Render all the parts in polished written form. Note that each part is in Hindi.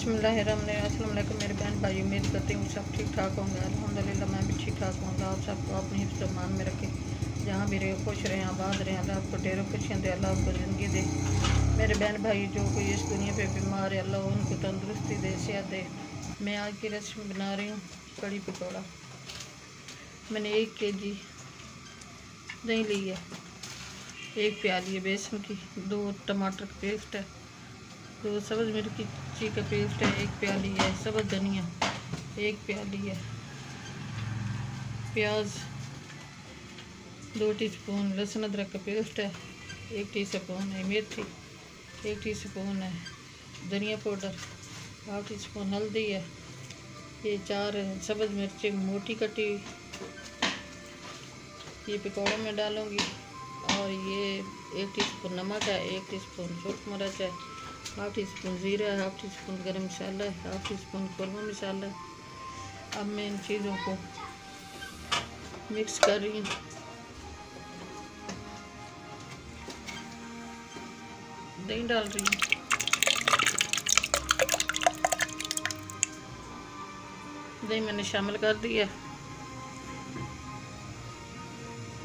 अस्सलाम वालेकुम मेरे बहन भाई, उम्मीद करती हूँ सब ठीक ठाक होंगे। अल्हम्दुलिल्लाह मैं भी ठीक ठाक हूँ। अल्लाह आप सबको अपनी हिफ्ज़ मान में रखे, जहाँ भी रहे खुश रहें, आबाद रहें। अल्लाह आपको ढेरों खुशियाँ दे, अल्लाह आपको ज़िंदगी दे। मेरे बहन भाई जो कोई इस दुनिया पे बीमार है, अल्लाह उनको तंदुरुस्ती दे, सेहत दे। मैं आज की रेसिपी बना रही हूँ कड़ी पकौड़ा। मैंने 1 kg दही ली है, 1 प्याली है बेसन की, 2 टमाटर का पेस्ट है, 2 सब्ज़ मिर्ची का पेस्ट है, 1 प्याली है सब्ज़ धनिया, 1 प्याली है प्याज, 2 टीस्पून लहसुन अदरक का पेस्ट है, 1 टीस्पून है मेथी, 1 टीस्पून है धनिया पाउडर, 1/2 टीस्पून हल्दी है, ये 4 सब्ज़ मिर्ची मोटी कटी ये पकौड़ों में डालूँगी। और ये 1 टीस्पून नमक है, 1 टीस्पून सूख मिर्च है, 1/2 टीस्पून ज़ीरा है, 1/2 टीस्पून गरम मसाला है, 1/2 टीस्पून कौरमा मसाला है। अब मैं इन चीज़ों को मिक्स कर रही हूँ। दही डाल रही हूँ, दही मैंने शामिल कर दी है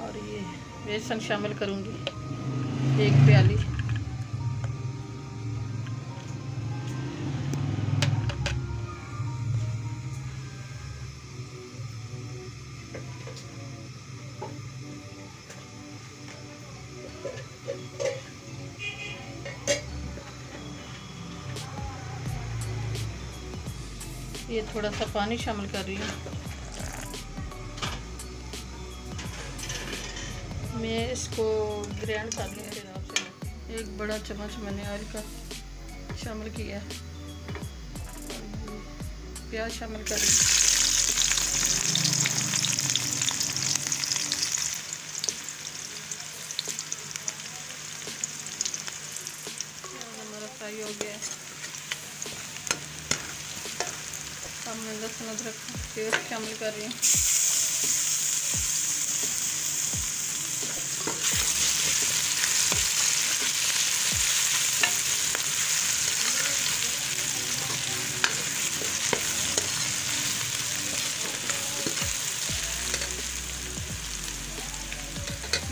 और ये बेसन शामिल करूँगी 1 प्याली। ये थोड़ा सा पानी शामिल कर रही हूँ। मैं इसको ग्राइंड कर लूँगी हिसाब से। 1 बड़ा चम्मच मैंने ऑयल का शामिल किया है, प्याज शामिल कर रही हूँ। हमारा फ्राई हो गया है। अब मैं लहसुन अदरक पेस्ट शामिल कर रही हूँ।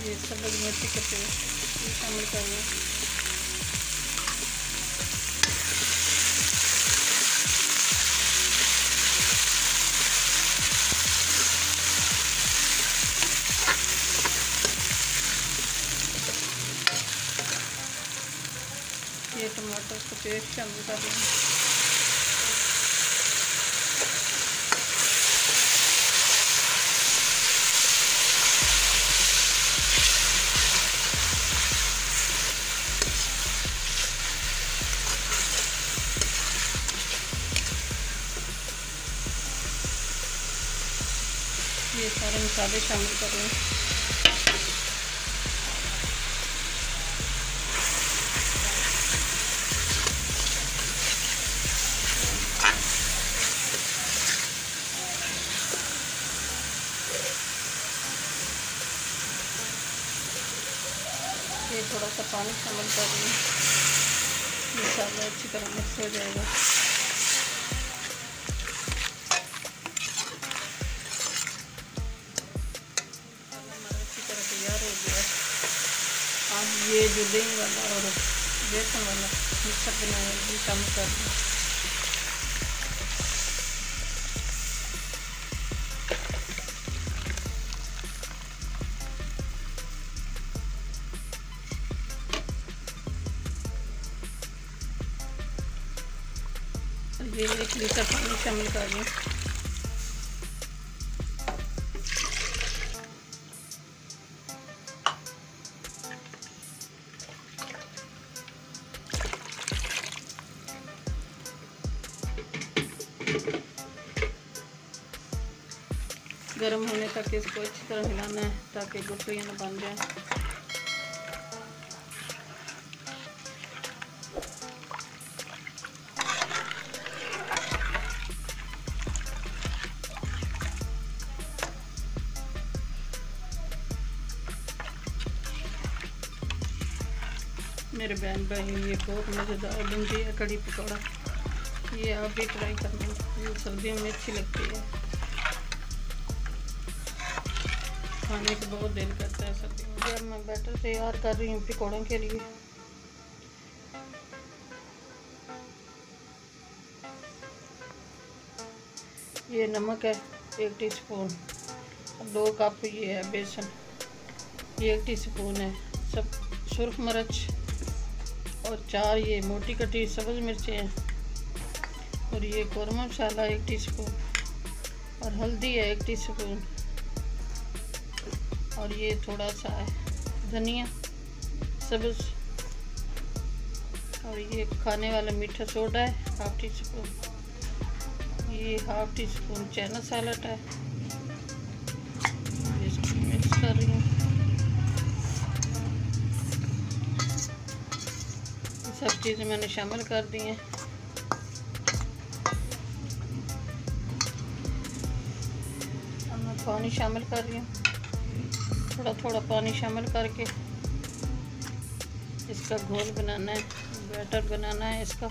ये सब्ज़ मिर्ची का पेस्ट ये शामिल कर रही हूँ। ये टमाटर का पेस्ट शामिल कर रही हूँ। ये सारे मसाले शामिल कर रही हूँ। ये थोड़ा सा पानी शामिल कर रही हूँ, मसाला अच्छी तरह मिक्स हो जाएगा। हमारा अच्छी तरह तैयार हो गया। अब ये जो दही वाला और बेसन वाला मिक्सर बनाया ये शामिल कर दूँ। ये 1 लीटर पानी शामिल कर दूँ। गर्म होने तक इसको अच्छी तरह हिलाना है ताकि गुठलियाँ न बन जाए। मेरे बहन भाई ये बहुत मज़ेदार बन गई है कड़ी पकौड़ा। ये आप भी ट्राई करना, ये सर्दियों में अच्छी लगती है, खाने को बहुत दिल करता है सर्दियों में। अब मैं बैटर तैयार कर रही हूँ पकौड़ों के लिए। ये नमक है 1 टीस्पून, 2 कप ये है बेसन, ये 1 टीस्पून है, सब सुर्ख मिर्च और 4 ये मोटी कटी सब्ज़ मिर्चें हैं, और ये कौरमा मसाला 1 टीस्पून, और हल्दी है 1 टीस्पून, और ये थोड़ा सा है धनिया सब्ज़, और ये खाने वाला मीठा सोडा है 1/2 टीस्पून, ये 1/2 टीस्पून चना साल्ट है। इसको मिक्स कर रही हूँ। सब चीज़ें मैंने शामिल कर दी हैं। अब मैं पानी शामिल कर रही हूँ, थोड़ा थोड़ा पानी शामिल करके इसका घोल बनाना है, बैटर बनाना है इसका।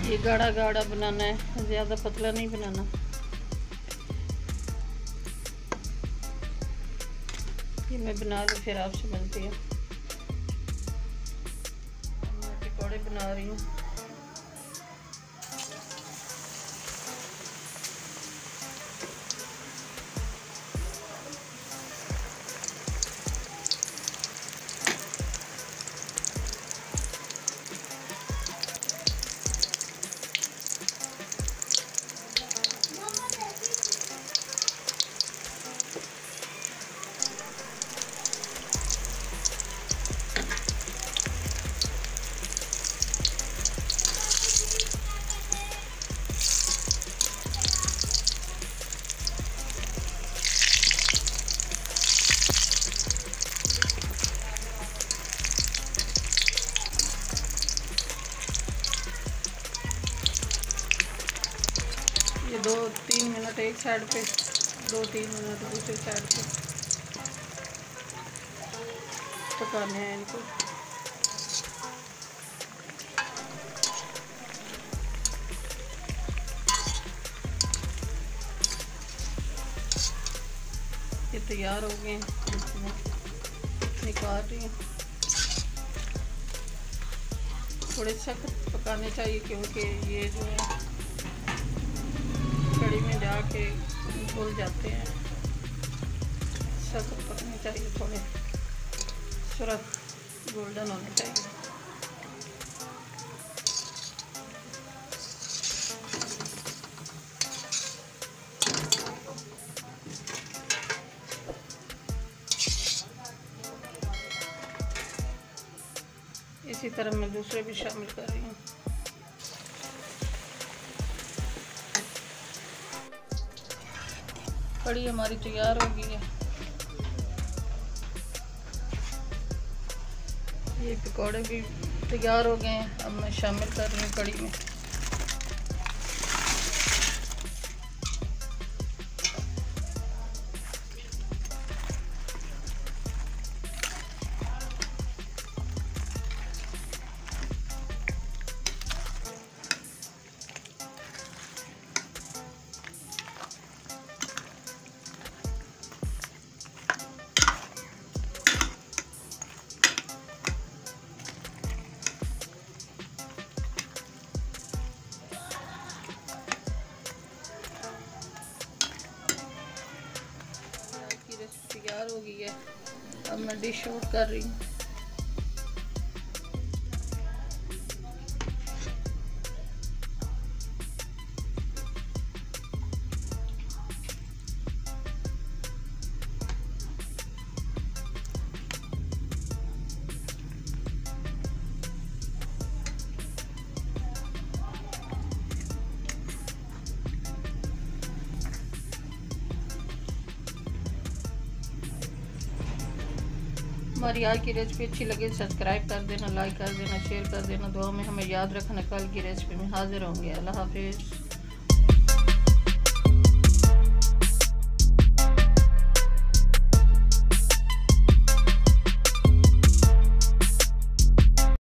ये गाढ़ा गाढ़ा बनाना है, ज़्यादा पतला नहीं बनाना। ये मैं बना लूँ फिर आपसे मिलती हूँ। मैं पकौड़े बना रही हूँ। ये 2-3 मिनट एक साइड पे, 2-3 मिनट दूसरी साइड पे पकाने हैं इनको। ये तैयार हो गए हैं, निकाल रही हूँ। थोड़े सख्त पकाने चाहिए क्योंकि ये जो है कड़ी में जाके घुल जाते हैं। सख्त पकने चाहिए, थोड़े सुरख गोल्डन होने चाहिए। इसी तरह मैं दूसरे भी शामिल कर रही हूँ। कड़ी हमारी तैयार हो गई है। ये पकौड़े भी तैयार हो गए हैं। अब मैं शामिल कर रही हूँ कड़ी में। तैयार हो गई है। अब मैं डिश आउट कर रही हूँ। हमारी आज की रेसिपी अच्छी लगे सब्सक्राइब कर देना, लाइक कर देना, शेयर कर देना। दुआ में हमें याद रखना। कल की रेसिपी में हाजिर होंगे। अल्लाह हाफिज़।